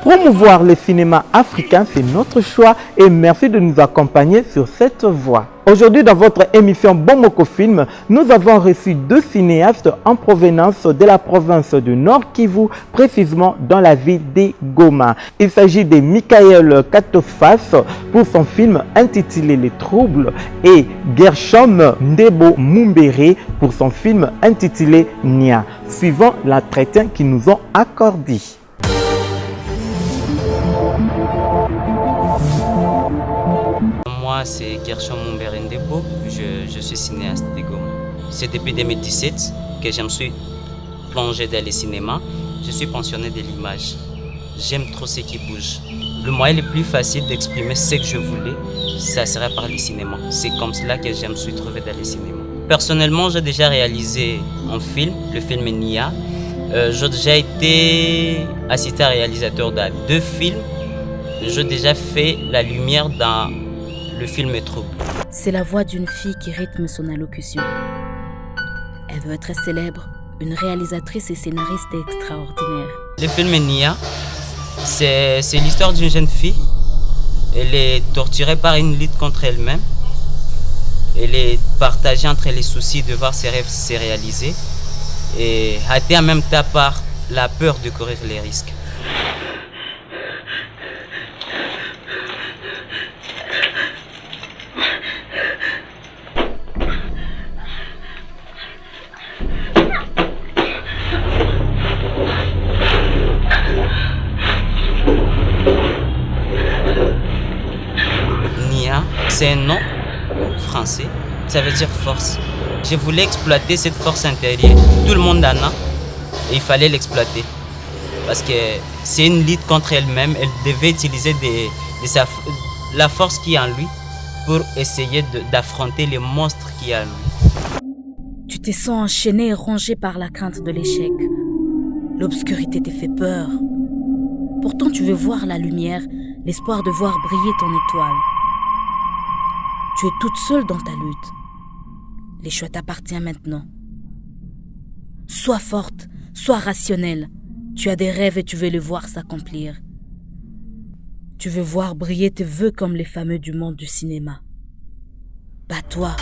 Promouvoir le cinéma africain, c'est notre choix et merci de nous accompagner sur cette voie. Aujourd'hui, dans votre émission Bomoko Film, nous avons reçu deux cinéastes en provenance de la province du Nord Kivu, précisément dans la ville de Goma. Il s'agit de Michael Katofas pour son film intitulé Les Troubles et Gershom Ndebo Mumbere pour son film intitulé Nia, suivant l'entretien qu'ils nous ont accordé. Moi, c'est Gershom Mumbere Ndebo, je suis cinéaste de Goma. C'est depuis 2017 que je me suis plongé dans les cinémas. Je suis pensionné de l'image. J'aime trop ce qui bouge. Le moyen le plus facile d'exprimer ce que je voulais, ça serait par les cinémas. C'est comme cela que je me suis trouvé dans les cinémas. Personnellement, j'ai déjà réalisé un film, le film Nia. J'ai déjà été assistant réalisateur dans 2 films. J'ai déjà fait la lumière dans le film Trouble. C'est la voix d'une fille qui rythme son allocution. Elle veut être célèbre, une réalisatrice et scénariste extraordinaire. Le film Nia, c'est l'histoire d'une jeune fille. Elle est torturée par une lutte contre elle-même. Elle est partagée entre les soucis de voir ses rêves se réaliser et hâtée en même temps par la peur de courir les risques. Nia, c'est un nom français, ça veut dire force. Je voulais exploiter cette force intérieure. Tout le monde en a et il fallait l'exploiter. Parce que c'est une lutte contre elle-même. Elle devait utiliser la force qui est en lui pour essayer d'affronter les monstres qui est en lui. Tu te sens enchaîné et rongé par la crainte de l'échec. L'obscurité te fait peur. Pourtant, tu veux voir la lumière, l'espoir de voir briller ton étoile. Tu es toute seule dans ta lutte. Les choix t'appartiennent maintenant. Sois forte, sois rationnelle. Tu as des rêves et tu veux les voir s'accomplir. Tu veux voir briller tes vœux comme les fameux du monde du cinéma. Bats-toi.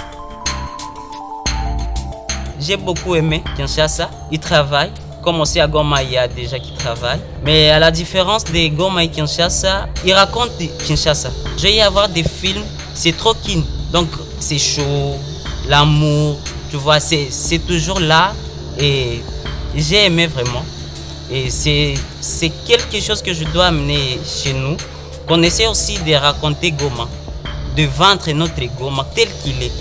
J'ai beaucoup aimé Kinshasa. Il travaille. Comme aussi à Goma, il y a des gens qui travaillent. Mais à la différence de Goma et Kinshasa, ils racontent Kinshasa. Je vais y avoir des films, c'est trop kin. Donc c'est chaud, l'amour, tu vois, c'est toujours là. Et j'ai aimé vraiment. Et c'est quelque chose que je dois amener chez nous. Qu'on essaie aussi de raconter Goma, de vendre notre Goma tel qu'il est.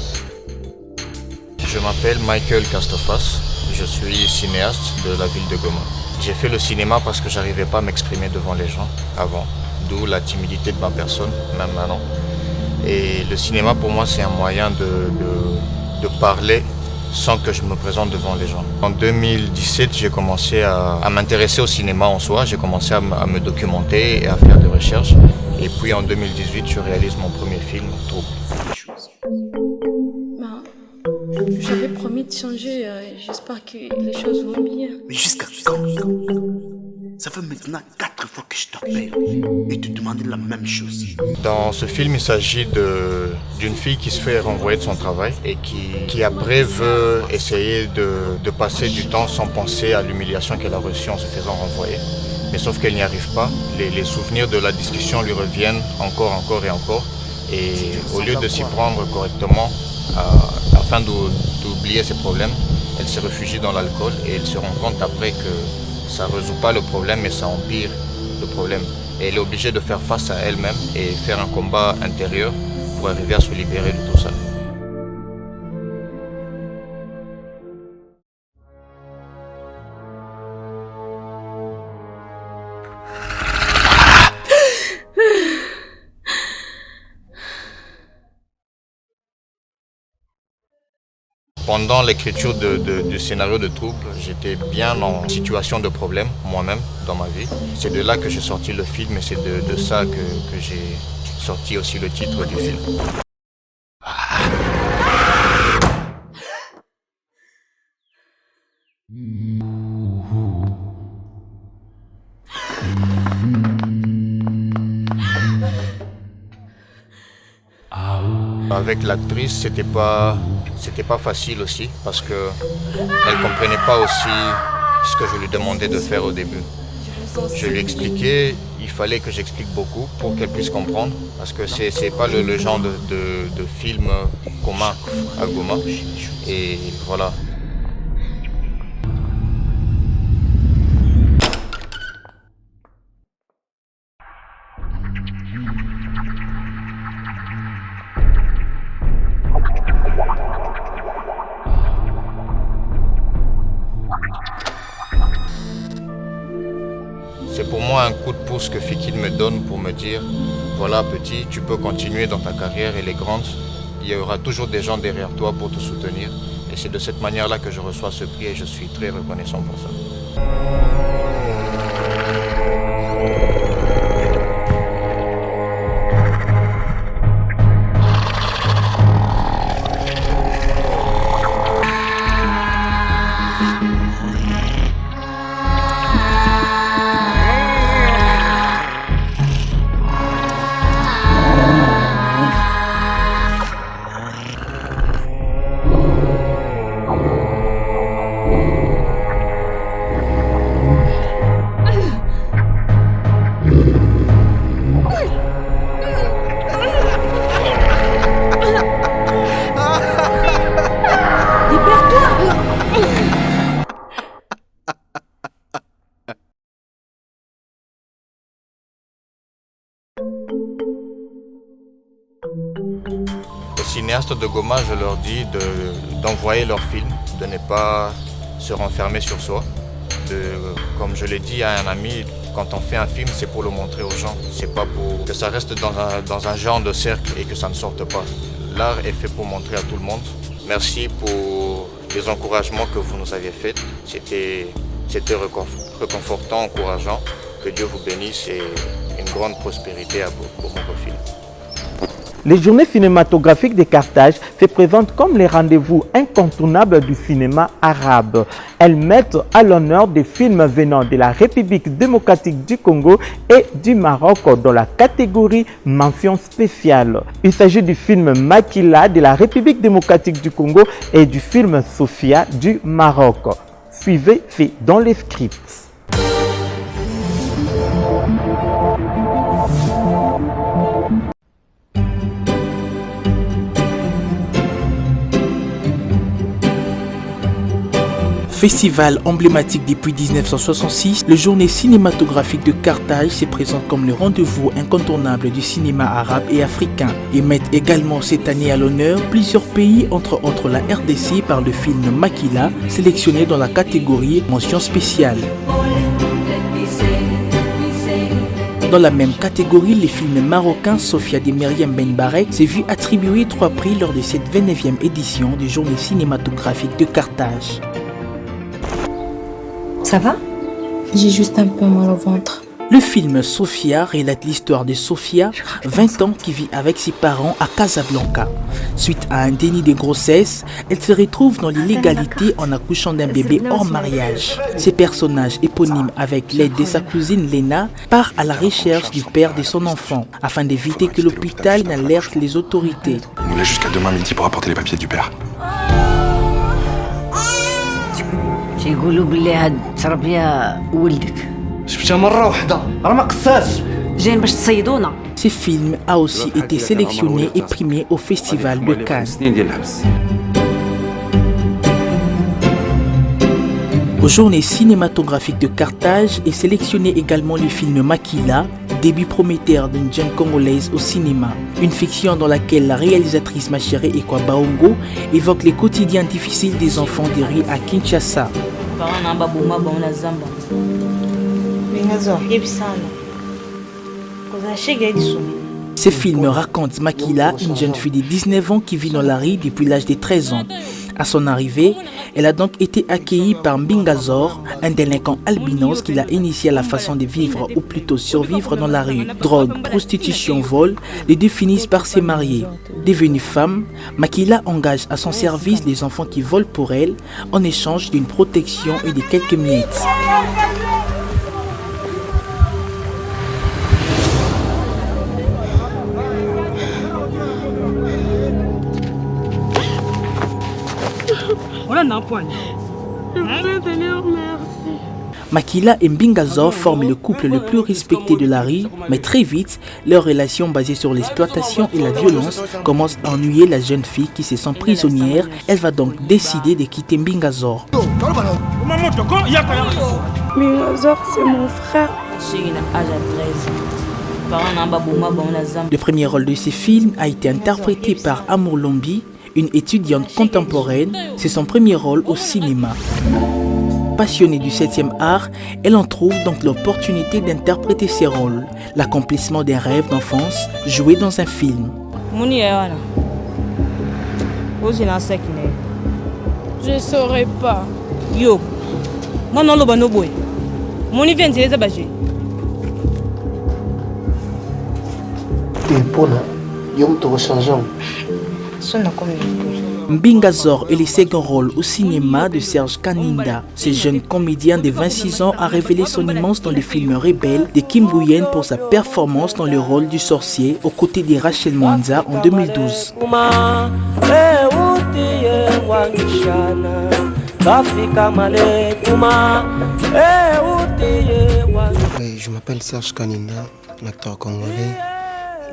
Je m'appelle Michael Katofas. Je suis cinéaste de la ville de Goma. J'ai fait le cinéma parce que j'arrivais pas à m'exprimer devant les gens avant, d'où la timidité de ma personne, même maintenant. Et le cinéma pour moi c'est un moyen de parler sans que je me présente devant les gens. En 2017, j'ai commencé à m'intéresser au cinéma en soi, j'ai commencé à me documenter et à faire des recherches. Et puis en 2018, je réalise mon premier film, Trouble. J'avais promis de changer, j'espère que les choses vont bien. Mais jusqu'à quand? Ça fait maintenant 4 fois que je t'appelle et tu demandes la même chose. Dans ce film, il s'agit d'une fille qui se fait renvoyer de son travail et qui après veut essayer de passer du temps sans penser à l'humiliation qu'elle a reçue en se faisant renvoyer. Mais sauf qu'elle n'y arrive pas. Les souvenirs de la discussion lui reviennent encore et encore. Et au lieu de s'y prendre correctement, afin d'oublier ses problèmes, elle se réfugie dans l'alcool et elle se rend compte après que ça ne résout pas le problème mais ça empire le problème. Et elle est obligée de faire face à elle-même et faire un combat intérieur pour arriver à se libérer de tout ça. Pendant l'écriture du scénario de Trouble, j'étais bien en situation de problème moi-même dans ma vie. C'est de là que j'ai sorti le film et c'est de ça que j'ai sorti aussi le titre du film. avec l'actrice, c'était pas facile aussi parce que elle comprenait pas aussi ce que je lui demandais de faire au début. Je lui expliquais, il fallait que j'explique beaucoup pour qu'elle puisse comprendre parce que c'est pas le genre de film commun à Goma. Et voilà. C'est pour moi un coup de pouce que Fikid me donne pour me dire voilà petit, tu peux continuer dans ta carrière, elle est grande, il y aura toujours des gens derrière toi pour te soutenir. Et c'est de cette manière-là que je reçois ce prix et je suis très reconnaissant pour ça. Les cinéastes de Goma, je leur dis d'envoyer leurs films, de ne pas se renfermer sur soi. Comme je l'ai dit à un ami, quand on fait un film, c'est pour le montrer aux gens. C'est pas pour que ça reste dans un genre de cercle et que ça ne sorte pas. L'art est fait pour montrer à tout le monde. Merci pour les encouragements que vous nous avez faits. C'était réconfortant, encourageant. Que Dieu vous bénisse et une grande prospérité pour mon profil. Les journées cinématographiques de Carthage se présentent comme les rendez-vous incontournables du cinéma arabe. Elles mettent à l'honneur des films venant de la République démocratique du Congo et du Maroc dans la catégorie mention spéciale. Il s'agit du film Makila de la République démocratique du Congo et du film Sophia du Maroc. Suivez, c'est dans les scripts. Festival emblématique depuis 1966, le Journée cinématographique de Carthage se présente comme le rendez-vous incontournable du cinéma arabe et africain et met également cette année à l'honneur plusieurs pays, entre autres la RDC par le film Makila, sélectionné dans la catégorie mention spéciale. Dans la même catégorie, le film marocain Sophia de Myriam Ben Barek s'est vu attribuer 3 prix lors de cette 29e édition du Journée cinématographique de Carthage. Ça va? J'ai juste un peu mal au ventre. Le film Sophia relate l'histoire de Sophia, 20 ans, qui vit avec ses parents à Casablanca. Suite à un déni de grossesse, elle se retrouve dans l'illégalité en accouchant d'un bébé hors mariage. Ce personnage éponyme, avec l'aide de sa cousine Lena, part à la recherche du père de son enfant, afin d'éviter que l'hôpital n'alerte les autorités. Il nous laisse jusqu'à demain midi pour apporter les papiers du père. يقولوا بلي هاد التربيه ولدك شفتها مره واحده راه ما قصاش جايين باش تصيدونا. Ce film a aussi été sélectionné et primé au Festival de Cannes. Aux Journées cinématographiques de Carthage est sélectionné également le film Makila, début prometteur d'une jeune congolaise au cinéma. Une fiction dans laquelle la réalisatrice Machéré Ekwa Baongo évoque les quotidiens difficiles des enfants des rues à Kinshasa. Ce film raconte Makila, une jeune fille de 19 ans qui vit dans la rue depuis l'âge de 13 ans. À son arrivée, elle a donc été accueillie par Mbingazor, un délinquant albinos qui l'a initiée à la façon de vivre ou plutôt survivre dans la rue. Drogue, prostitution, vol, les deux finissent par se marier. Devenue femme, Makila engage à son service les enfants qui volent pour elle en échange d'une protection et de quelques miettes. Makila et Mbingazor forment le couple le plus respecté de la rue, mais très vite, leur relation basée sur l'exploitation et la violence commence à ennuyer la jeune fille qui se sent prisonnière. Elle va donc décider de quitter Mbingazor. Mbingazor, c'est mon frère. Le premier rôle de ce film a été interprété par Amour Lombi, une étudiante contemporaine. C'est son premier rôle au cinéma. Passionnée du 7e art, elle en trouve donc l'opportunité d'interpréter ses rôles, l'accomplissement d'un rêve d'enfance joué dans un film. Je ne saurais pas. Yo, moi non l'obano boy. Mon vient de les Mbingazor est le second rôle au cinéma de Serge Kaninda. Ce jeune comédien de 26 ans a révélé son immense dans le film Rebelle de Kim Bouyen pour sa performance dans le rôle du sorcier aux côtés de Rachel Mwanza en 2012. Je m'appelle Serge Kaninda, un acteur congolais.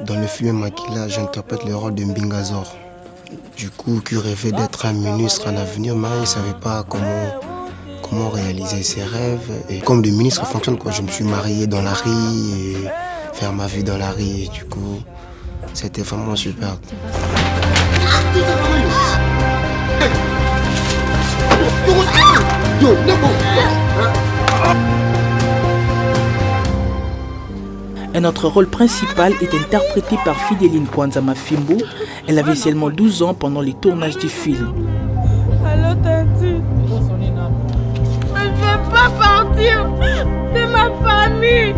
Dans le film Makila, j'interprète le rôle de Mbingazor. Du coup, qui rêvait d'être un ministre en avenir, mais il ne savait pas comment réaliser ses rêves. Et comme le ministre fonctionne, je me suis marié dans la rue et faire ma vie dans la rue. Et du coup, c'était vraiment super. Un autre rôle principal est interprété par Fideline Kwanzama Fimbo. Elle avait seulement 12 ans pendant les tournages du film. Allô, Tati. Mais je ne veux pas partir. C'est ma famille.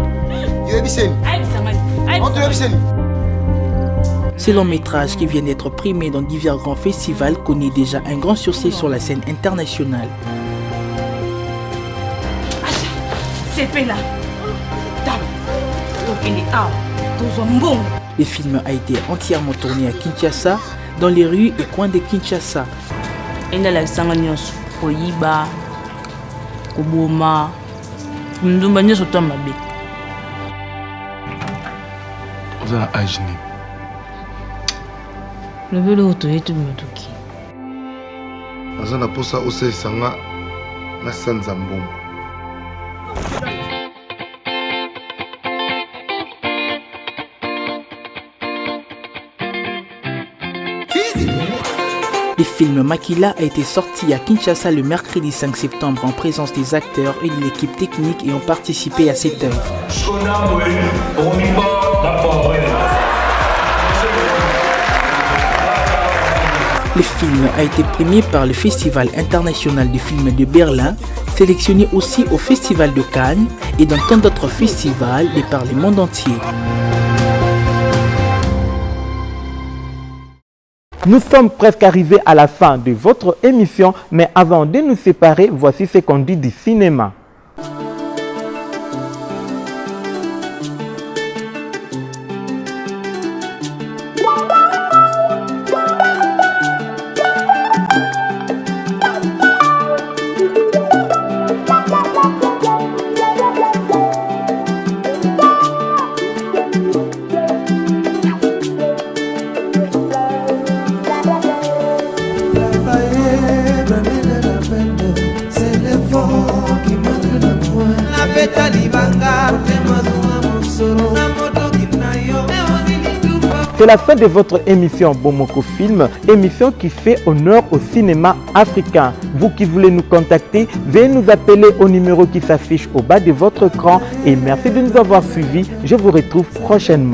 Ce long métrage qui vient d'être primé dans divers grands festivals connaît déjà un grand succès sur la scène internationale. C'est là. Le film a été entièrement tourné à Kinshasa, dans les rues et coins de Kinshasa. Le film Makila a été sorti à Kinshasa le mercredi 5 septembre en présence des acteurs et de l'équipe technique et ont participé à cette œuvre. Le film a été primé par le Festival international du film de Berlin, sélectionné aussi au Festival de Cannes et dans tant d'autres festivals de par le monde entier. Nous sommes presque arrivés à la fin de votre émission, mais avant de nous séparer, voici ce qu'on dit du cinéma. C'est la fin de votre émission Bomoko Film, émission qui fait honneur au cinéma africain. Vous qui voulez nous contacter, veuillez nous appeler au numéro qui s'affiche au bas de votre écran et merci de nous avoir suivis. Je vous retrouve prochainement.